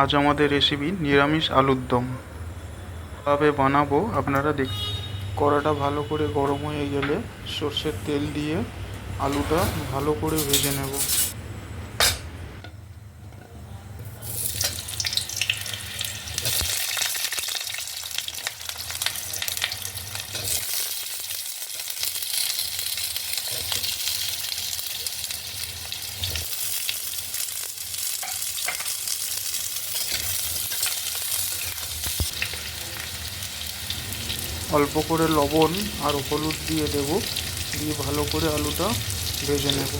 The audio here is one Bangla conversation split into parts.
আজ আমাদের রেসিপি নিরামিষ আলুর দম। কীভাবে বানাবো আপনারা কড়াটা ভালো করে গরম হয়ে গেলে সর্ষের তেল দিয়ে আলুটা ভালো করে ভেজে নেব। অল্প করে লবণ আর হলুদ দিয়ে দেব, দিয়ে ভালো করে আলুটা ভেজে নেব।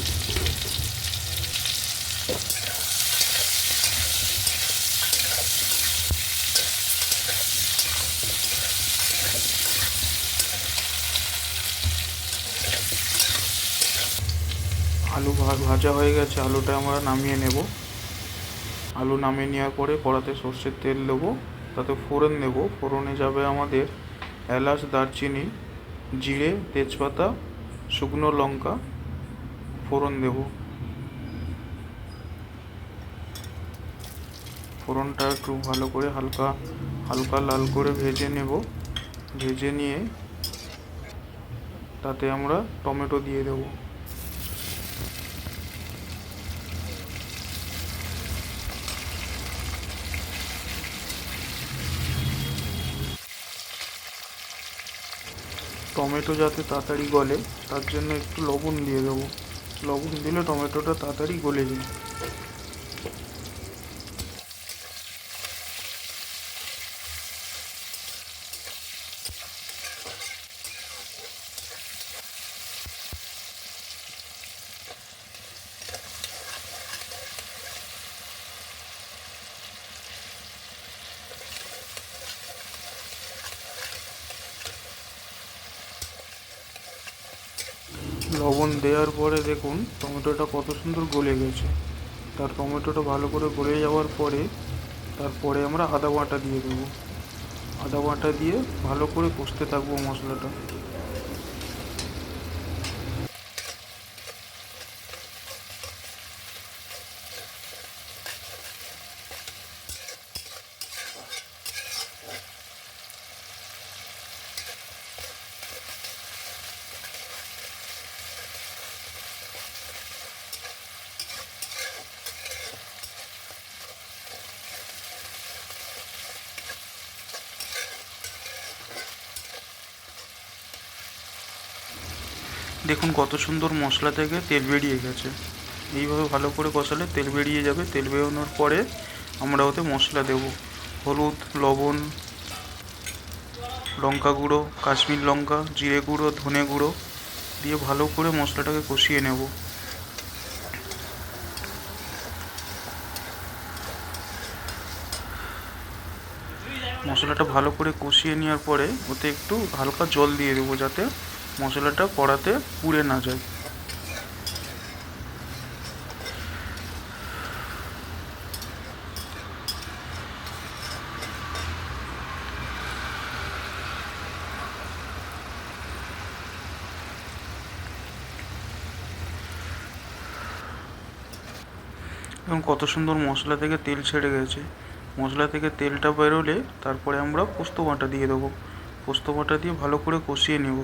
আলু ভাজা হয়ে গেছে, আলুটা আমরা নামিয়ে নেব। আলু নামিয়ে নেওয়ার পরে কড়াতে সর্ষের তেল দেবো, তাতে ফোড়ন দেব। ফোড়নে যাবে আমাদের এলাচ, দারচিনি, জিরে, তেজপাতা, শুকনো লঙ্কা ফোড়ন দেব। ফোড়নটা একটু ভালো করে হালকা হালকা লাল করে ভেজে নেব। ভেজে নিয়ে তাতে আমরা টমেটো দিয়ে দেব। টমেটো যাতে তাড়াতাড়ি গলে তার জন্য একটু লবণ দিয়ে দেবো। লবণ দিলে টমেটোটা তাড়াতাড়ি গলে যায়। লবণ দেওয়ার পরে দেখুন টমেটোটা কত সুন্দর গলে গেছে। টমেটোটা ভালো করে গলে যাওয়ার পরে তারপরে আমরা আদা বাটা দিয়ে দেবো। আদা বাটা দিয়ে ভালো করে কষতে থাকবো মশলাটা। দেখুন কত সুন্দর মশলা থেকে তেল বেরিয়ে গেছে। এইভাবে ভালো করে কষালে তেল বেরিয়ে যাবে। তেল বেরোনোর পরে আমরা ওতে মশলা দেব। হলুদ, লবণ, লঙ্কা গুঁড়ো, কাশ্মীর লঙ্কা, জিরে গুঁড়ো, ধনে গুঁড়ো দিয়ে ভালো করে মশলাটাকে কষিয়ে নেব। মশলাটা ভালো করে কষিয়ে নেওয়ার পরে ওতে একটু হালকা জল দিয়ে দেবো, যাতে মশলাটা কড়াতে পুড়ে না যায়। এবং কত সুন্দর মশলা থেকে তেল ছেড়ে গেছে। মশলা থেকে তেলটা বেরোলে তারপরে আমরা পোস্ত বাটা দিয়ে দেবো। পোস্ত বাটা দিয়ে ভালো করে কষিয়ে নেব।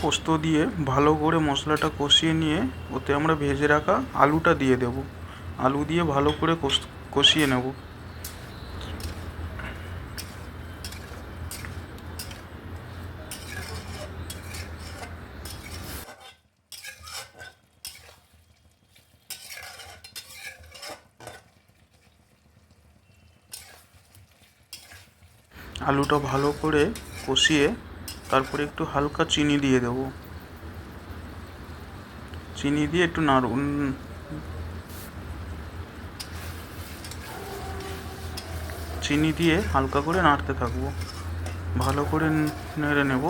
পোস্ত দিয়ে ভালো করে মশলাটা কষিয়ে নিয়ে ওতে আমরা ভেজে রাখা আলুটা দিয়ে দেব। আলু দিয়ে ভালো করে কষিয়ে নেব। আলুটা ভালো করে কষিয়ে তারপরে একটু হালকা চিনি দিয়ে দেবো। চিনি দিয়ে একটু চিনি দিয়ে হালকা করে নাড়তে থাকবো, ভালো করে নেড়ে নেব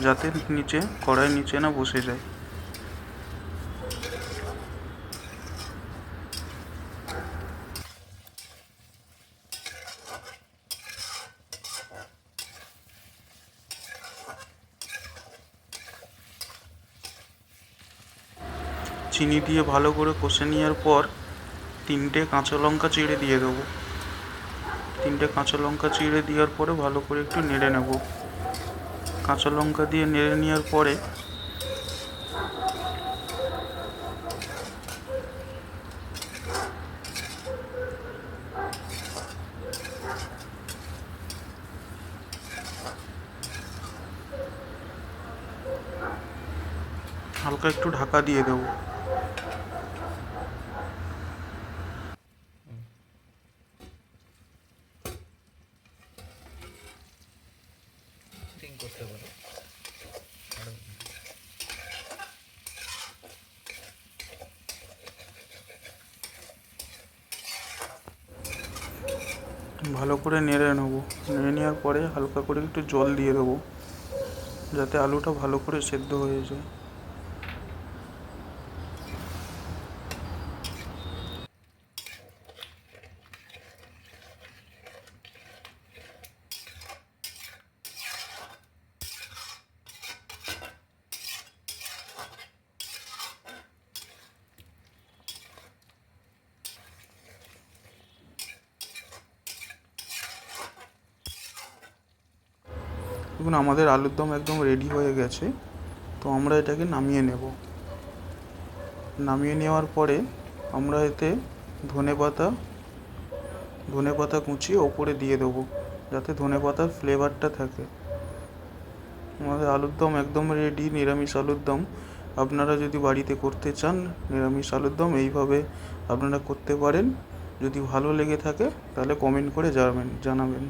যাতে নিচে কড়াই নিচে না বসে যায়। চিনি দিয়ে ভালো করে কষে নেওয়ার পর 3টে কাঁচা লঙ্কা চিড়ে দিয়ে দেবো। 3টে কাঁচা লঙ্কা চিড়ে দেওয়ার পরে ভালো করে একটু নেড়ে নেব। কাঁচা লঙ্কা দিয়ে নেড়ে নেওয়ার পরে হালকা একটু ঢাকা দিয়ে দেবো। করতে পারো। ভালো করে নেড়ে নেবো। নেড়ে নেওয়ার পরে হালকা করে একটু জল দিয়ে দেবো যাতে আলুটা ভালো করে সেদ্ধ হয়ে যায়। দেখুন আমাদের আলুর দম একদম রেডি হয়ে গেছে। তো আমরা এটাকে নামিয়ে নেব। নামিয়ে নেওয়ার পরে আমরা এতে ধনেপাতা কুচিয়ে ওপরে দিয়ে দেবো যাতে ধনেপাতার ফ্লেভারটা থাকে। আমাদের আলুর দম একদম রেডি, নিরামিষ আলুর দম। আপনারা যদি বাড়িতে করতে চান নিরামিষ আলুর দম এইভাবে আপনারা করতে পারেন। যদি ভালো লেগে থাকে তাহলে কমেন্ট করে জানাবেন।